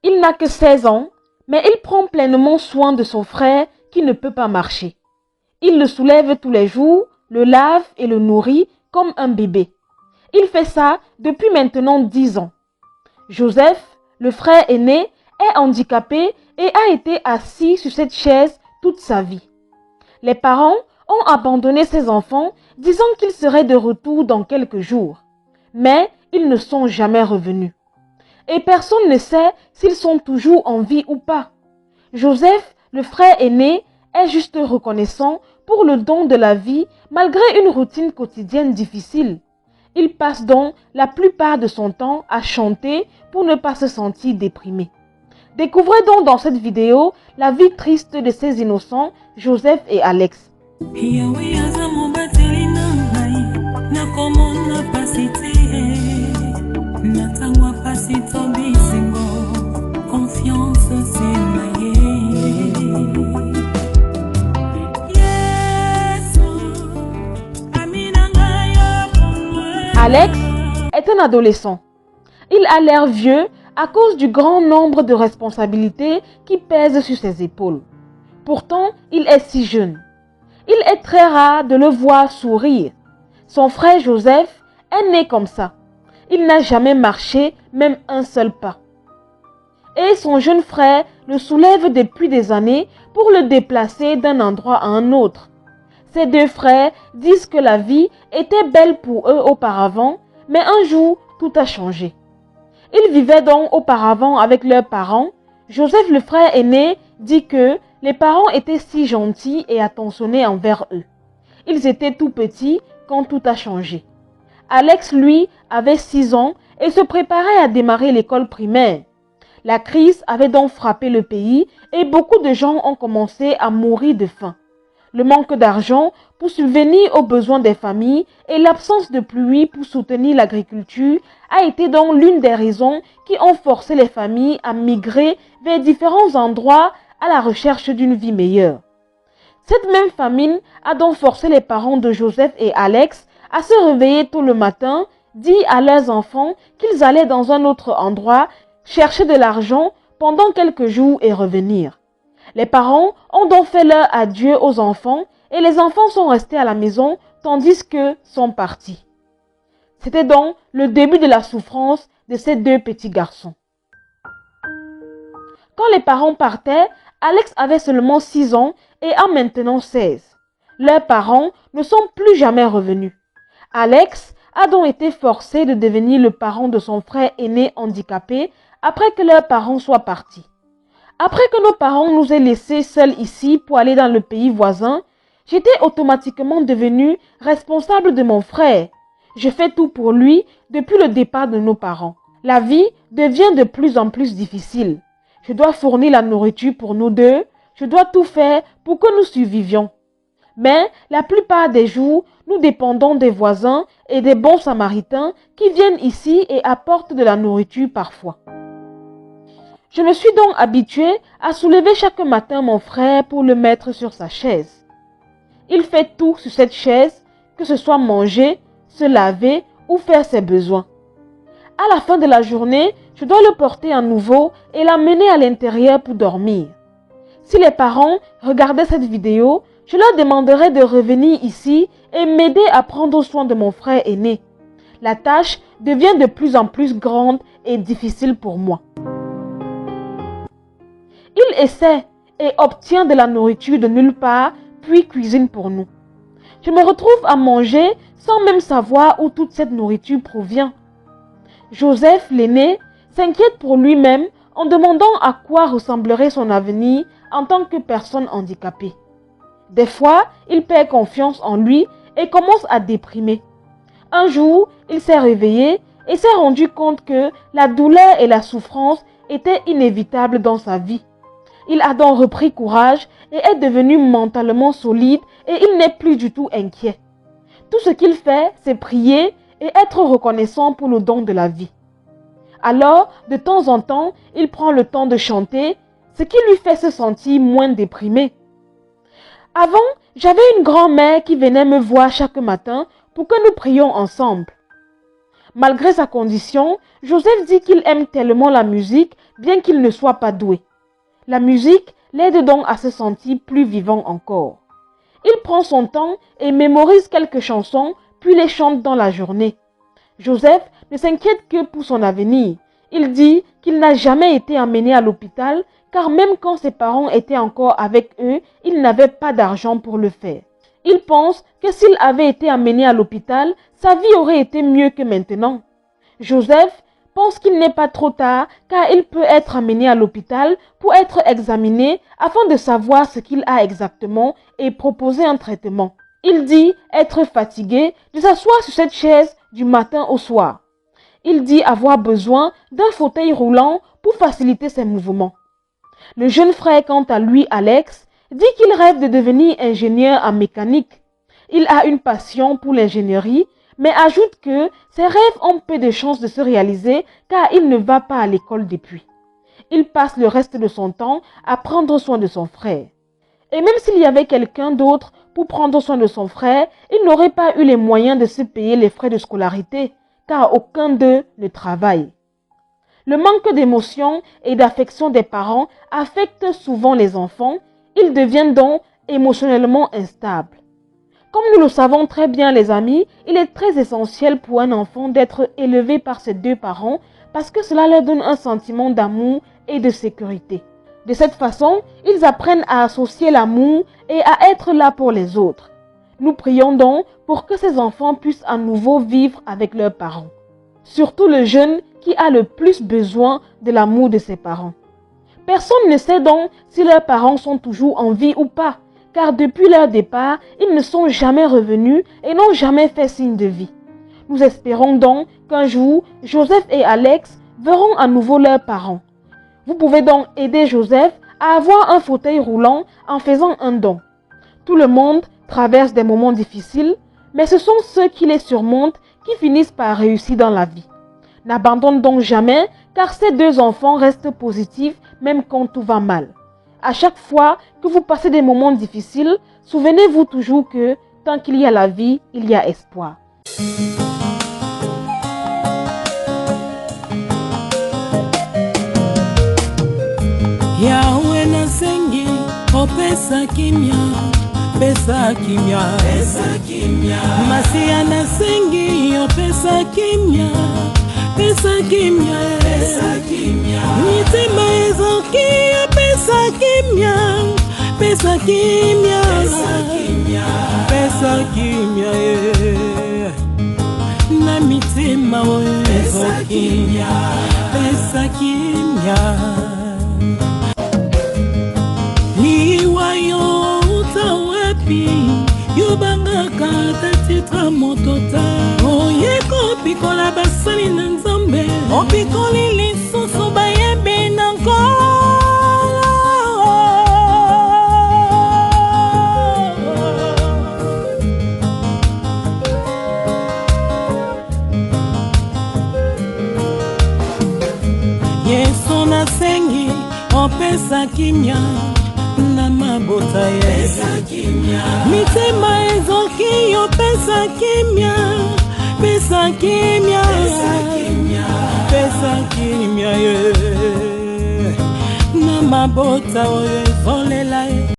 Il n'a que 16 ans, mais il prend pleinement soin de son frère qui ne peut pas marcher. Il le soulève tous les jours, le lave et le nourrit comme un bébé. Il fait ça depuis maintenant 10 ans. Joseph, le frère aîné, est handicapé et a été assis sur cette chaise toute sa vie. Les parents ont abandonné ses enfants, disant qu'ils seraient de retour dans quelques jours. Mais ils ne sont jamais revenus. Et personne ne sait s'ils sont toujours en vie ou pas. Joseph, le frère aîné, est juste reconnaissant pour le don de la vie malgré une routine quotidienne difficile. Il passe donc la plupart de son temps à chanter pour ne pas se sentir déprimé. Découvrez donc dans cette vidéo la vie triste de ces innocents, Joseph et Alex. Alex est un adolescent. Il a l'air vieux à cause du grand nombre de responsabilités qui pèsent sur ses épaules. Pourtant, il est si jeune. Il est très rare de le voir sourire. Son frère Joseph est né comme ça. Il n'a jamais marché même un seul pas. Et son jeune frère le soulève depuis des années pour le déplacer d'un endroit à un autre. Ces deux frères disent que la vie était belle pour eux auparavant, mais un jour, tout a changé. Ils vivaient donc auparavant avec leurs parents. Joseph, le frère aîné, dit que les parents étaient si gentils et attentionnés envers eux. Ils étaient tout petits quand tout a changé. Alex, lui, avait 6 ans et se préparait à démarrer l'école primaire. La crise avait donc frappé le pays et beaucoup de gens ont commencé à mourir de faim. Le manque d'argent pour subvenir aux besoins des familles et l'absence de pluie pour soutenir l'agriculture a été donc l'une des raisons qui ont forcé les familles à migrer vers différents endroits à la recherche d'une vie meilleure. Cette même famine a donc forcé les parents de Joseph et Alex à se réveiller tôt le matin, dit à leurs enfants qu'ils allaient dans un autre endroit chercher de l'argent pendant quelques jours et revenir. Les parents ont donc fait leur adieu aux enfants et les enfants sont restés à la maison tandis qu'eux sont partis. C'était donc le début de la souffrance de ces deux petits garçons. Quand les parents partaient, Alex avait seulement 6 ans et a maintenant 16. Leurs parents ne sont plus jamais revenus. Alex a donc été forcé de devenir le parent de son frère aîné handicapé après que leurs parents soient partis. Après que nos parents nous aient laissés seuls ici pour aller dans le pays voisin, j'étais automatiquement devenue responsable de mon frère. Je fais tout pour lui depuis le départ de nos parents. La vie devient de plus en plus difficile. Je dois fournir la nourriture pour nous deux. Je dois tout faire pour que nous survivions. Mais la plupart des jours, nous dépendons des voisins et des bons samaritains qui viennent ici et apportent de la nourriture parfois. Je me suis donc habituée à soulever chaque matin mon frère pour le mettre sur sa chaise. Il fait tout sur cette chaise, que ce soit manger, se laver ou faire ses besoins. À la fin de la journée, je dois le porter à nouveau et l'amener à l'intérieur pour dormir. Si les parents regardaient cette vidéo, je leur demanderais de revenir ici et m'aider à prendre soin de mon frère aîné. La tâche devient de plus en plus grande et difficile pour moi. Il essaie et obtient de la nourriture de nulle part, puis cuisine pour nous. Je me retrouve à manger sans même savoir où toute cette nourriture provient. Joseph, l'aîné, s'inquiète pour lui-même en demandant à quoi ressemblerait son avenir en tant que personne handicapée. Des fois, il perd confiance en lui et commence à déprimer. Un jour, il s'est réveillé et s'est rendu compte que la douleur et la souffrance étaient inévitables dans sa vie. Il a donc repris courage et est devenu mentalement solide et il n'est plus du tout inquiet. Tout ce qu'il fait, c'est prier et être reconnaissant pour le don de la vie. Alors, de temps en temps, il prend le temps de chanter, ce qui lui fait se sentir moins déprimé. Avant, j'avais une grand-mère qui venait me voir chaque matin pour que nous prions ensemble. Malgré sa condition, Joseph dit qu'il aime tellement la musique bien qu'il ne soit pas doué. La musique l'aide donc à se sentir plus vivant encore. Il prend son temps et mémorise quelques chansons, puis les chante dans la journée. Joseph ne s'inquiète que pour son avenir. Il dit qu'il n'a jamais été emmené à l'hôpital, car même quand ses parents étaient encore avec eux, il n'avait pas d'argent pour le faire. Il pense que s'il avait été amené à l'hôpital, sa vie aurait été mieux que maintenant. Joseph pense qu'il n'est pas trop tard, car il peut être amené à l'hôpital pour être examiné afin de savoir ce qu'il a exactement et proposer un traitement. Il dit être fatigué de s'asseoir sur cette chaise du matin au soir. Il dit avoir besoin d'un fauteuil roulant pour faciliter ses mouvements. Le jeune frère, quant à lui, Alex, dit qu'il rêve de devenir ingénieur en mécanique. Il a une passion pour l'ingénierie, mais ajoute que ses rêves ont peu de chances de se réaliser car il ne va pas à l'école depuis. Il passe le reste de son temps à prendre soin de son frère. Et même s'il y avait quelqu'un d'autre pour prendre soin de son frère, il n'aurait pas eu les moyens de se payer les frais de scolarité, car aucun d'eux ne travaille. Le manque d'émotion et d'affection des parents affecte souvent les enfants. Ils deviennent donc émotionnellement instables. Comme nous le savons très bien les amis, il est très essentiel pour un enfant d'être élevé par ses deux parents parce que cela leur donne un sentiment d'amour et de sécurité. De cette façon, ils apprennent à associer l'amour et à être là pour les autres. Nous prions donc pour que ces enfants puissent à nouveau vivre avec leurs parents. Surtout le jeune qui a le plus besoin de l'amour de ses parents. Personne ne sait donc si leurs parents sont toujours en vie ou pas, car depuis leur départ, ils ne sont jamais revenus et n'ont jamais fait signe de vie. Nous espérons donc qu'un jour, Joseph et Alex verront à nouveau leurs parents. Vous pouvez donc aider Joseph à avoir un fauteuil roulant en faisant un don. Tout le monde traverse des moments difficiles, mais ce sont ceux qui les surmontent qui finissent par réussir dans la vie. N'abandonne donc jamais, car ces deux enfants restent positifs même quand tout va mal. À chaque fois que vous passez des moments difficiles, souvenez-vous toujours que tant qu'il y a la vie, il y a espoir. Yawe na sengi, opesa kimya, pesa kimya, pesa kimya. Masia na sengi, opesa kimya, pesa kimya, pesa kimya. Mitema ezoki, opesa kimya, pesa kimya, pesa kimya, pesa kimya. Na mitema ezoki, pesa kimya. Liwayo utawapi yobanga katatitra motota oyeko pikola basali na nzambe opikoli lisusu bayebe na nkolo Yesu nasengi opesa kimya na mabota ye mitema ezoki yo pesa kimya pesa kimya pesa kimya ye na mabota oyo ezolela ye